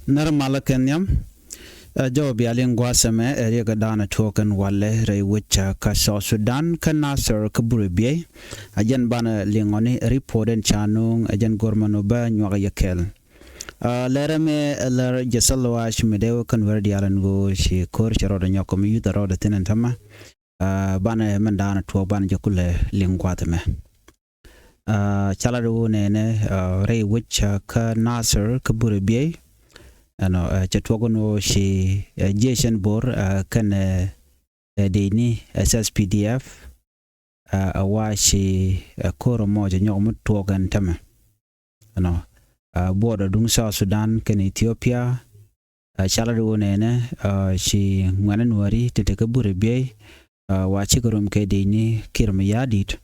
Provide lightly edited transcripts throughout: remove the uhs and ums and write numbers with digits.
Narmala Kenyam, Joe Bialing Guasame, Erigadana Token Wale, Ray Wicha, Kaso Sudan, Kanasar Kaburibe, Ajan Bana Lingoni, reported Chanung, Ajan Gormanoba, Nuagayakel. Lerame, Ler Jesaloash, Medeo, Converdialan, she Korcharo, Yokom, you the road tenantama, Bana Mandana to Ban Jacule, Linguatame. Chaladu Nene, Ray Wicha, Kanasar Kaburibe. Ano chatwagono shi Jason Bor kan deni SSPDF awa shi koro moja nyom togan tama ano border dung South Sudan kan Ethiopia chaladu nene shi ngwanan wari tete kabure be wa chikorum ke deni kirmiyadit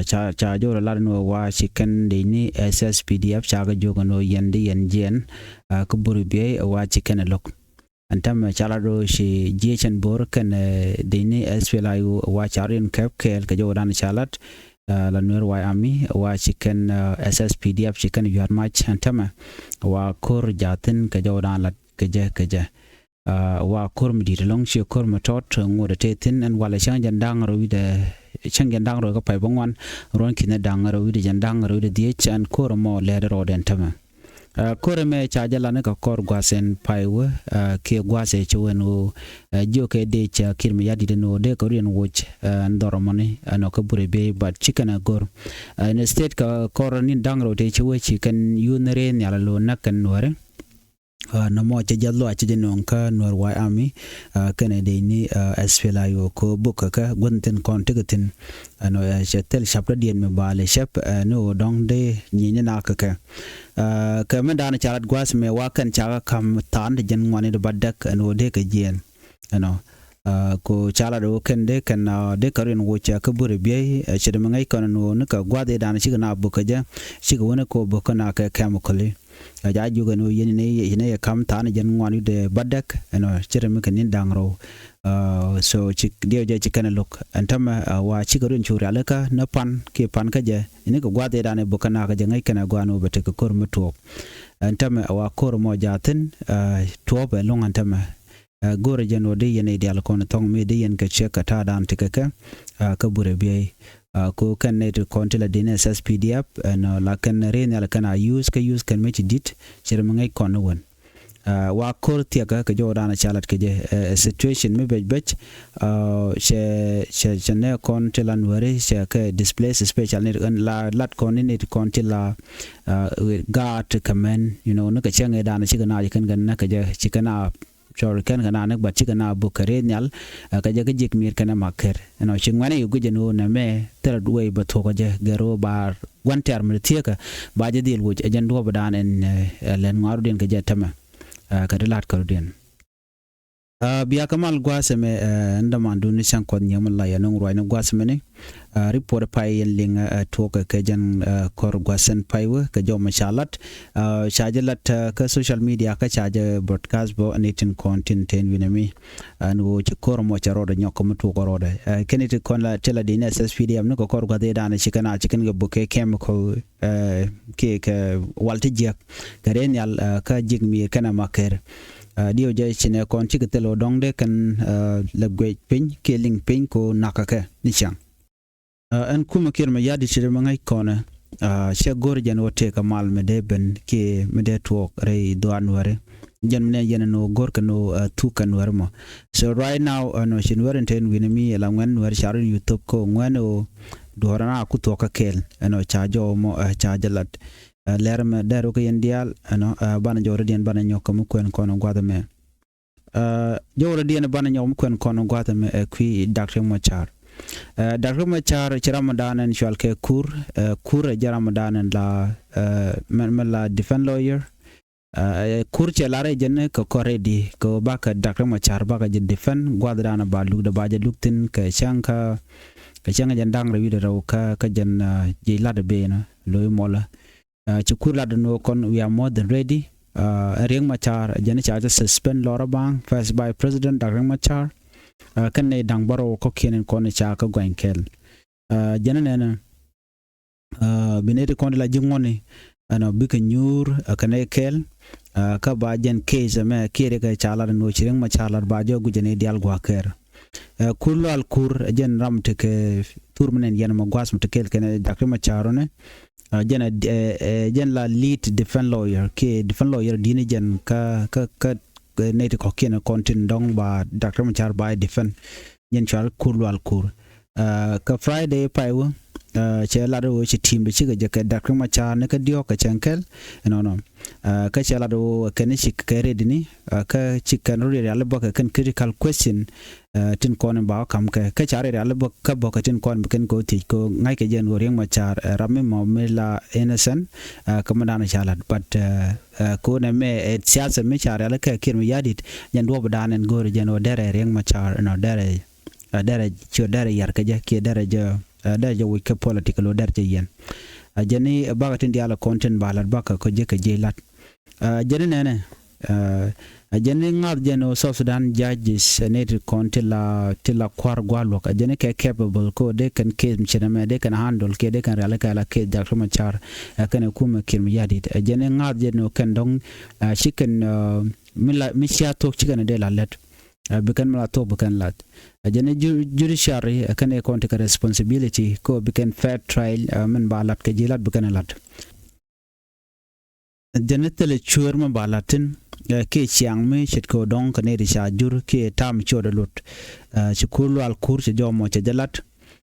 cha jora larno wa chicken deni SSPDF chaga jogano yendi yenjen kuburi be wa chicken lok antam chalado shi jechen bor kan deni SPLIU wa charin kap kel ka jodan chalat la nur wa ami wa chicken SSPDF chicken yar match antam wa kor jatin ka jodan lat keje wa kor mi long shi kor matot ngode tetin an wala chanjan dang ro de changen dang ro ka pai bongwan ron kine dang ro de jandang ro de chan kor mo le ro den tama kor me chaja la ne ka kor gwasen pai we ke gwase chwenu jo ke de cha kirmi yadi de no de ko ren woch ndoro moni no ka bure be but chicken gor in state ka kor ni dang ro de chwe chicken yunere nyala lo nakan wore no mo che jallo a che non ka nor wa ami kanade ni SPLIO ko buka ka gunten kontigatin ano che tel chapra dien me bale chap no dong de ni na ka ka me dana charat gwas me wa kan chaga kam tan de jen ngwane de badak no de ka jen ano ko chala do kende kan de karin wocha ka bure biye che de ngai kan no ka gwade dana chi na buka ja chi ko ne ko buka na ka chemically ja juga no yene kam tan jen ngwani de badak no chere me kan dangro so chik dio je chikan lok antama wa chikarun chura alaka na pan ke pan ka je ne ko gwade dane bokana ka je ngai kana gwano bete ko kor muto antama wa kor mo jatin to be long antama gore je no de yene dial kon tong me de yen ka cheka ta dan tikaka ka bure biye ko kan ne to kontila dine SSPDF no la kan re ne la kana use kan me dit chere ngai kon won wa kor tiaga ka jodana chalat ke je situation me bej she ne kontila nware she ka display special ne la lat kon ne to kontila gat kamen no ka chenge dana chigana kan ganna ka je chikana chor kan kana nak bat chikana bukare nyal ka je ka jik mir kana maker no chingwane yu gujeno na me ter duwe bato ka je gero bar wan ter mir tieka ba je dil wuj ajan do badan en len ngaru den ka je tama ka delat ka den biya kamal gwaseme ndaman duni sankon nyamalla ya nong roina gwaseme ne report pai yen ling toka ka jan kor gwasen paiwe ka jo machalat chajalat ka social media ka chaja broadcast bo anitin content ten winami anu kor mo charo da nyokom to korode kenit kon la tela dina SSPDM no kor gwade dana chikana chikin ga buke chemical ke walti jak karen yal ka jigmi kana maker dio je chine kon chikitelo dongde kan lagwe pin keling pin ko nakaka nichang an kuma kirma yadi chire mangai kona she gorjan wote ka mal me de ben ke me de to re doanware jan ne yen no gorka no tukan warmo so right now no shin warenten winami la ngwan war sharin youtube ko ngwano dorana ku to ka kel no chajo mo chajalat lerma daro ko yendial ano bana jore dien bana nyokam ko en kono gwadame jore dien bana nyom ko en kono gwadame kwi Dr. Machar Dr. Machar Ramadan en shalke kur Ramadan la la defense lawyer kur chelare jenne ko koredi ko baka Dr. Machar baka je defense gwadana ba lu da ba je luktin ka changa jandang rewi da ka jan je lada be na loy mola chukurla no kon we are more than ready Riek Machar jene cha suspend Laura Bang first by President Dr. Machar kan ne dang baro ko kenen kon cha ka gwen kel jene ne binete kon la jingone ana bika nyur akane kel ka ba jen case me kire ka chalar no chiring ma chalar ba jo gujene dial gwa ker kullu al kur jen ram te ke turmenen yen ma gwas mte kel ken Dr. Macharone jen la lead defense lawyer ke defense lawyer dini jen ka nete ko ken kontin dong ba Dr. Machar ba defense jen chal kullu al kur ka Friday paiwo che la do che team be chiga je Dr. Machar ne ka dio ka chankel no ka che la do ken chi ka redini ka chikan ro ya le ka kan critical question tin kon ba kam ka chare ya le ka bo ka tin kon ken ko ti ko ngai ke jen Riek Machar ramme mo mela innocent ka madana chalat but ko ne me siasa me chare la ka kin yadit jen do badanen go jen o dere Riek Machar no dere cho dere yar ka je ke dere je dere we ka political o dere yen jeni baga tin diala content balat baka ko je ka je lat jeni nene jeni ngar jeno South Sudan judges native contila tila kwar gwalo ka jeni ke capable ko they can case mchename they can handle ke they can realika la ke Dr. Machar kan kuma kirmi yadit jeni ngar jeno kan dong chicken misha tok chicken de la let bikan mala to bikan lat jeni judiciary kan e konti responsibility ko bikan fair trial men balat ke jilat bikan lat jeni tele churma balatin ke chiang me chit ko dong kan e risha jur ke tam choda lut chikulu al kur che jomo che jalat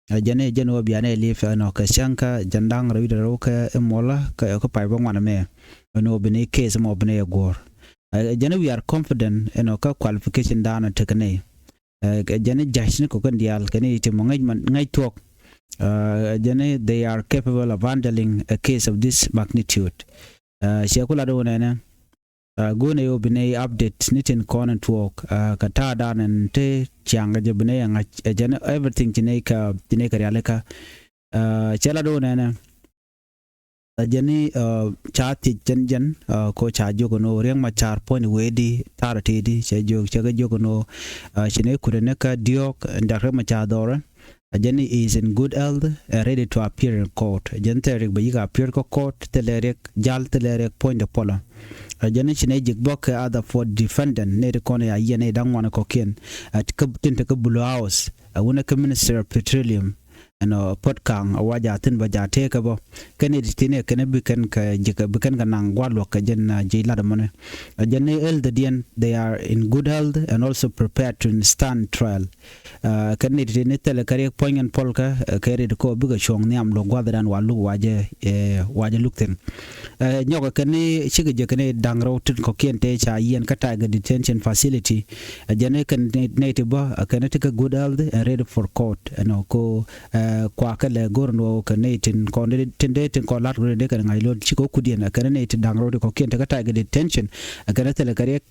jeni jeno biane lif no ka shanka jandang rawi ro ka mola ka ko pai bangwana me no bini case mo bini gor jeni we are confident ka qualification dana tekane jeni jashni ko kan dial kan ite mo ngai tok jeni they are capable of handling a case of this magnitude shekula do nene gone yo bine update nitin content work kata danen te changa je bine nga jeni everything jene ka realeka chela do nene jeni chati jen ko cha jogo no Riek Machar point wedi tarati di che jogo no chine kurene ka diok Dr. Machar dore jeni is in good health ready to appear in court jenterik be yiga appear ko court telerek jal telerek point de pola jeni chine jigbok other for defendant ne de kone ayene dangwana ko ken at kabtin te kabulu house wona ka minister of petroleum podkang awaja tin baja te ka bo kene ditine kene bikan ka jika bikan ka nang gwalo ka jen jila da mane jenne el the dien they are in good health and also prepared to stand trial kene ditine tele kare poingan polka kare ko biga chong niam lo gwadran walu waje lukten nyoga kene chiga je kene dangro tin ko kente cha yen kata ga detention facility jenne kan native ba kene tika good health and ready for court ko kwa kale gorno kanetin kondetin ko lat gure kan ngai lo chiko kudien kan ne ti dangro ko kente kata ga detention kan tele kare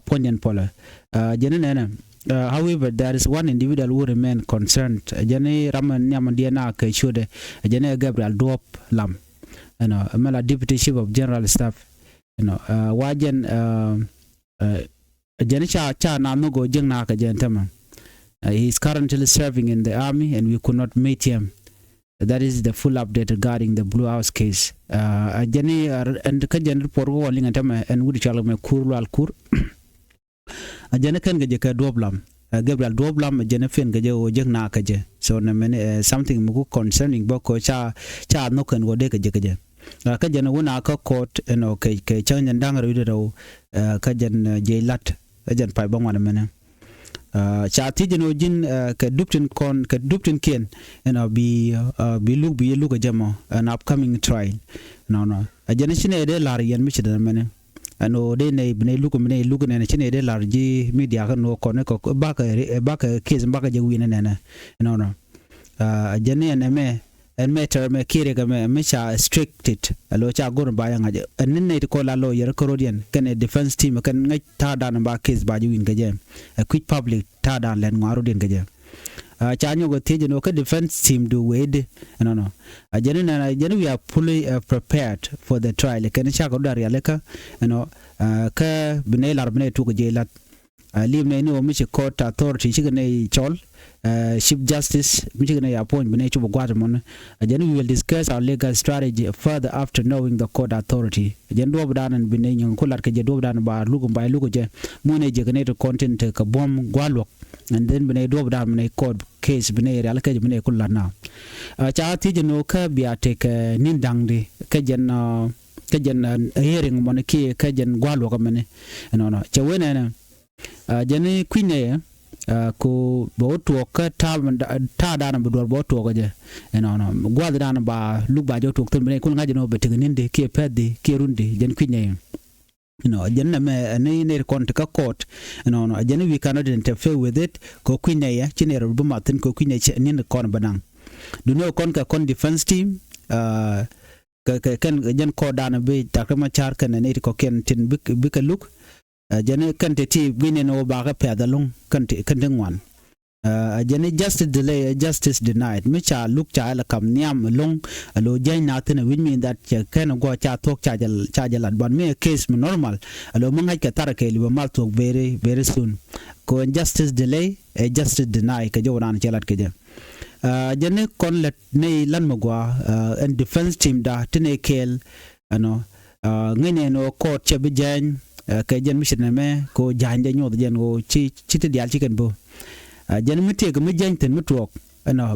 ponyen pola jene however there is one individual who remain concerned jene raman nyam diana ka shude jene Gabriel Dop Lam mala deputy chief of general staff wajen jene cha na no go jengna ka jentama he is currently serving in the army and we could not meet him. That is the full update regarding the Blue House case. Jani and kajan report go linga tama and would chala me kurlu al kur. Jani kan gaje ka doblam. Gabriel doblam jani fen gaje o jengna kaje. So na mene something muku concerning boko cha no kan go de kaje. Kajan wona ka court ke chanjan dangar wido kajan jailat kajan pai bangwana mene. Chati jeno jin ka duptin ken be look jamo an upcoming trial no ajana chine de lar yen mi chida mene ano de ne bne look ne chine de lar ji media ka no ko baka case baka je wina nene no ajane ne me en meter me kire ga me cha restricted alo cha gon ba yang aje en ne ko la lo yer korodian kan defense team kan ngai ta dan ba case ba ju win ga je quick public ta dan len ngaro den ga je cha nyo go teje no ka defense team do wed no ajene we are fully prepared for the trial kan cha ko dar yale ka ka bne lar bne tu ga je lat lim ne no mi court authority chi ne chol Chief Justice Michigan appoint bene chuba Guatemala. Then we will discuss our legal strategy further after knowing the court authority. Then do dan and bene yung kulat ke do dan ba lugu ba lugu je mone je gane content ka bom gwalok and then bene do dan bene court case bene real ke bene kulat na. Cha ti je no ka biate ke nindang de ke jen hearing mon ki ke jen gwalok mene no cha wena na jene queen ko bo to ka ta dana bo bo to je no gwal dana ba lu ba jo to bene kun ngaje no betigin de ke pedi ke rundi jen queen jen me ne kon ka court no jen we cannot interfere with it ko queen ya chinero bu matin ko queen ni kon banang do no kon ka kon defense team kan jen ko dana be takama char kan ne ko ken tin bika look jene kan te ti gwine no ba ka pedalung kan ngwan jene justice denied me cha look cha la kam niam long lo jain na tin which mean that kan go cha tok cha jal but me case normal lo mangai ka tar ke li mal tok very very soon ko justice delay justice deny ka joran chelat ke je jene kon let ne lan magwa and defense team da tine kel ngene no court che bijan ke jen mission me ko jande nyod jen go chi te dial chicken bo jen mite ko mijan ten mutok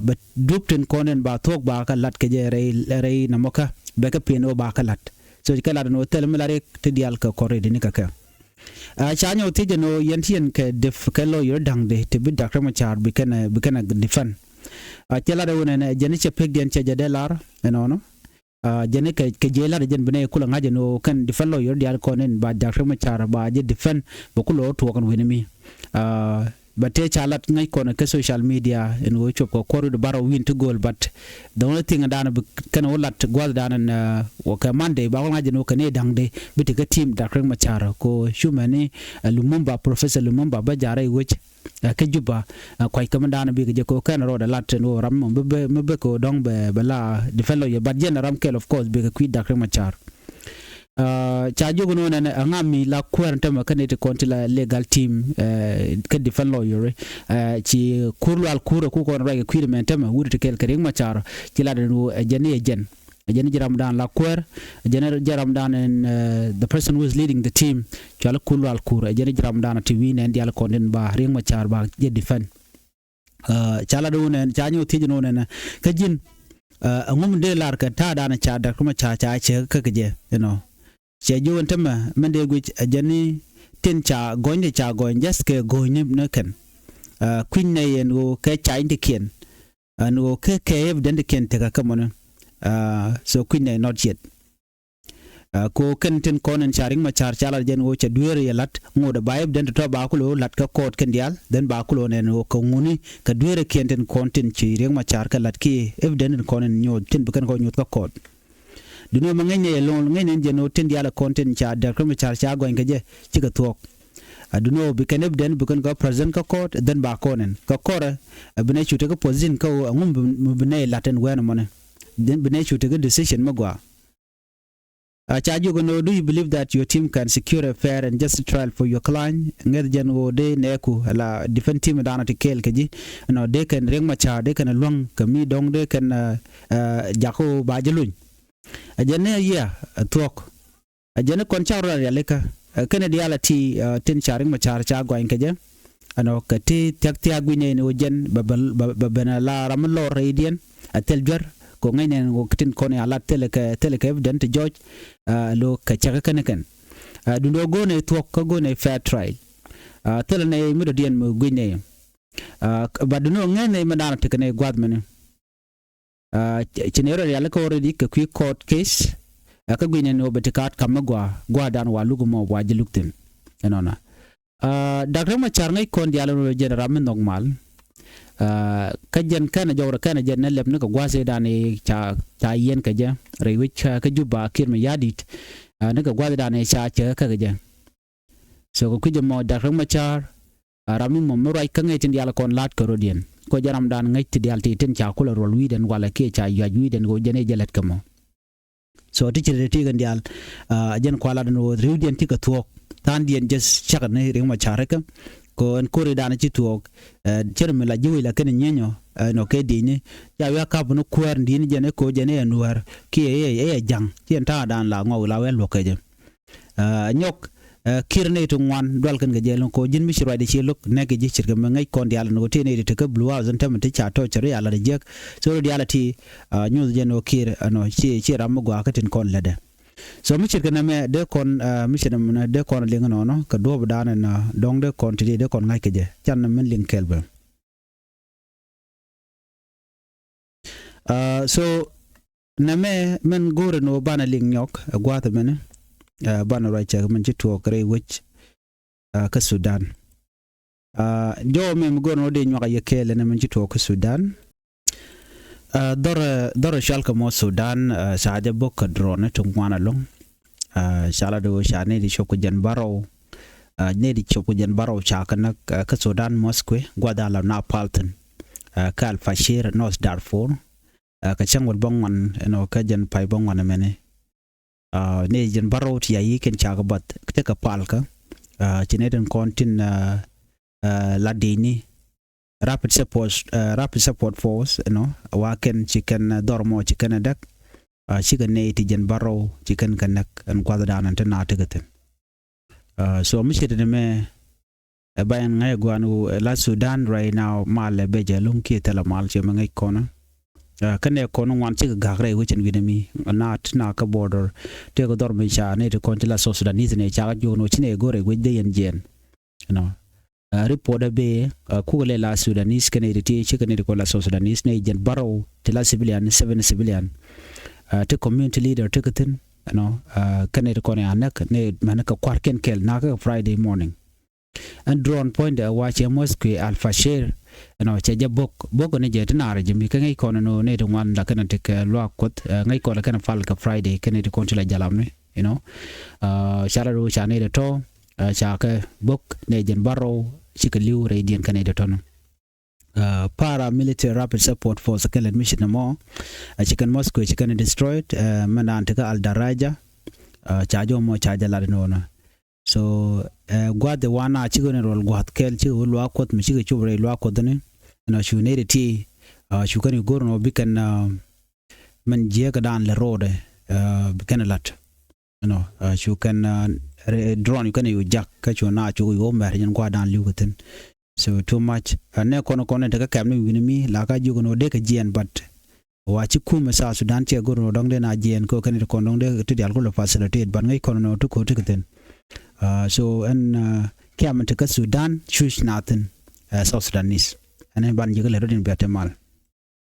but dupten konen ba tok ba ka lat ke je rei namoka be ka pino ba ka lat so ka lat no tel melare te dial ka korre ni ka chanyo te jeno yentien ke def ke lawyer dang de te bi Dr. Machar bi kana defend tela da wona jen che pek den che jadelar no jene ke jela jen bene kula ngaje no kan defend lawyer dial konen ba Dr. Machar ba je defend bo kulo to kan winimi but te chalat ngai kono ke social media en wo chop ko koru de baro win to goal but the only thing dana kan wolat gwal dana wo ka mande ba ngaje no kane dangde biti ka team Dr. Machar ko shumani Lumumba Professor Lumumba ba jare which ke juba kwai kamandana bi je ko kan ro da lat no ram be ko dong be bala defend lawyer but jen ram kel of course be ka kwid Dr. Machar cha jogo no na ngami la kwenta makanete kontila legal team ke defend lawyer ci kurlu al kura ku ko rage kwir mentema wuri kel kering Machar ci la no jeni jaram dan la kwer jeni jaram dan the person who is leading the team ci al kurlu al kura jeni jaram dan ti win en dial konden ba ring Machar ba je defend cha la do nen cha nyu ti no nen ka jin ngum de lar ka ta dana cha Dr. Machar cha che ka je che jo ntama mende gu jani tin cha gonje cha gon just ke gonye ne kan queen ne en go ke cha inde ken an go ke den ken te ka kamono so queen ne not yet ko kan tin konen charing Machar chala jen go cha duere yalat ngoda bayeb den to ba kulo lat ka court ken dial den ba kulo ne no ko nguni ka duere ken ten content chi ring Machar ka lat ki evident konen nyod tin bukan ko nyod ka court duno mangene lon ngene jeno tin diala content cha Dr. Machar cha go ngaje ci ka tok duno bi kan evident bukan ko present ka court den ba konen ka kora bine chute ka position ka ngum bine laten wen mone den bine chute ka decision magwa cha jogo no, do you believe that your team can secure a fair and just trial for your client nged jen wo de neku la defense team dana te kel kaji no de kan ring Machar de kan long kami dong de kan jako ba jelun ajane ya tok ajane kon chawra ya leka kene dialati tin charing Machar cha gwain kaje kati takti agwine no jen babana la ramlo radian atel jar ko ngene ngo kitin kone ala tele evident George lo ka chaka kan dundo gone tok ko gone fair trial tele ne mido dien mo gwine baduno ngene madana tekene gwadmene chinero ya ko already ka quick court case ka gwine no betikat kamagwa dan walugo mo waje lukten enona Dr. Machar ngai kon dialo no general men normal kajen kana jawra kana jen leb ne ko gwase dane cha yen ka je rewich ka juba kirme yadit ne ko gwase dane cha che ka je so ko kujmo Dr. Machar ramin mo mo rai ka ngai tin dialo kon lat ko rodien ko jaram dan ngai ti dial ti tin cha kula rol widen wala ke cha widen go jene jelet kamo so ti chire ti gan dial jen kwala no rodien ti ka tuok tan dien just chak ne ring Machar ka ko en kore dana ci tuok cerme la jiwi la ken nyenyo no ke dini ya ya ka bunu kwer ndini jene ko jene enwar ki e jang tien ta dan la ngo la wel ke je nyok kirne to ngwan dol kan ga jelo ko jin mi shirwa de ci lok ne ke ji cirga ma ngai kon dial no te ne de ke blue house tam te cha to chere ala de jek so reality news jeno kir no ci ram go akatin kon lede so mi cirga na me de kon mi cirga de kon linga no ka do dana na dong de kon ti de kon ngai ke je chan men ling kelbe so na me men gore no bana ling nyok gwata mene bana racha men ci to kare wich ka Sudan jo me go no de nyoka yekele na men ci to ka Sudan dor shalka mo Sudan saade bokka drone to ngwana long shala do shane di shoko jan baro ne di shoko jan baro chaka nak ka Sudan Mosque gwadala na Palton ka Al Fashir North Darfur ka changwal bongwan no ka jan pai bongwan mene ne jan baro ti yayi ken chaka bat te ka palka chineden kontin la dini rapid support force waken chicken dormo chicken dak chicken ne ti jan baro chicken kanak an kwada danan tan na tagaten so mishite de me bayan ngay gwanu la Sudan right now mal beje lung ki tela mal che ma ngay kona kane kono wan ci gagre wucin winami na ka border te ko dor mi cha ne to kontila so Sudanese ne cha jo no chine gore gwe yen jen report be ku le la Sudanese kane ti ci kane ko la so Sudanese ne jen baro te la civilian 7 civilian te community leader te katen kane ko ne anak ne manaka kwarken kel na ka Friday morning and drone point watch Mosque Al Fashir che bok ne je tanare jimi ka ngai kono no ne to wan la kana te ka lo kot ngai ko la kana fal ka Friday kane to kontila jalam ne shararu chane de to cha ka bok ne jen baro chikaliu radian kane de tono paramilitary rapid support force kalen mission mo chicken Mosque chicken destroyed manan te ka Al Daraja cha jo mo cha jala no so gwad the wana chigo ne rol gwad kel chi lo akot mi chigo chubre lo akot ne na shu ne ti shu kan gor no bikan man je ka dan le rode bikan lat shu kan drone kan yu jak ka chu na chu yo mer yen gwa dan liu guten so too much ne kono te ka kam ni winimi la ka jugo no de ka jien but wa chi kuma sa Sudan che gor no dong de na jien ko kan ko dong de ti dal ko lo facilitate ban ngai kono no to ko te guten so kiaman te ka Sudan shush natin South Sudanese and ban jigal rodin biatemal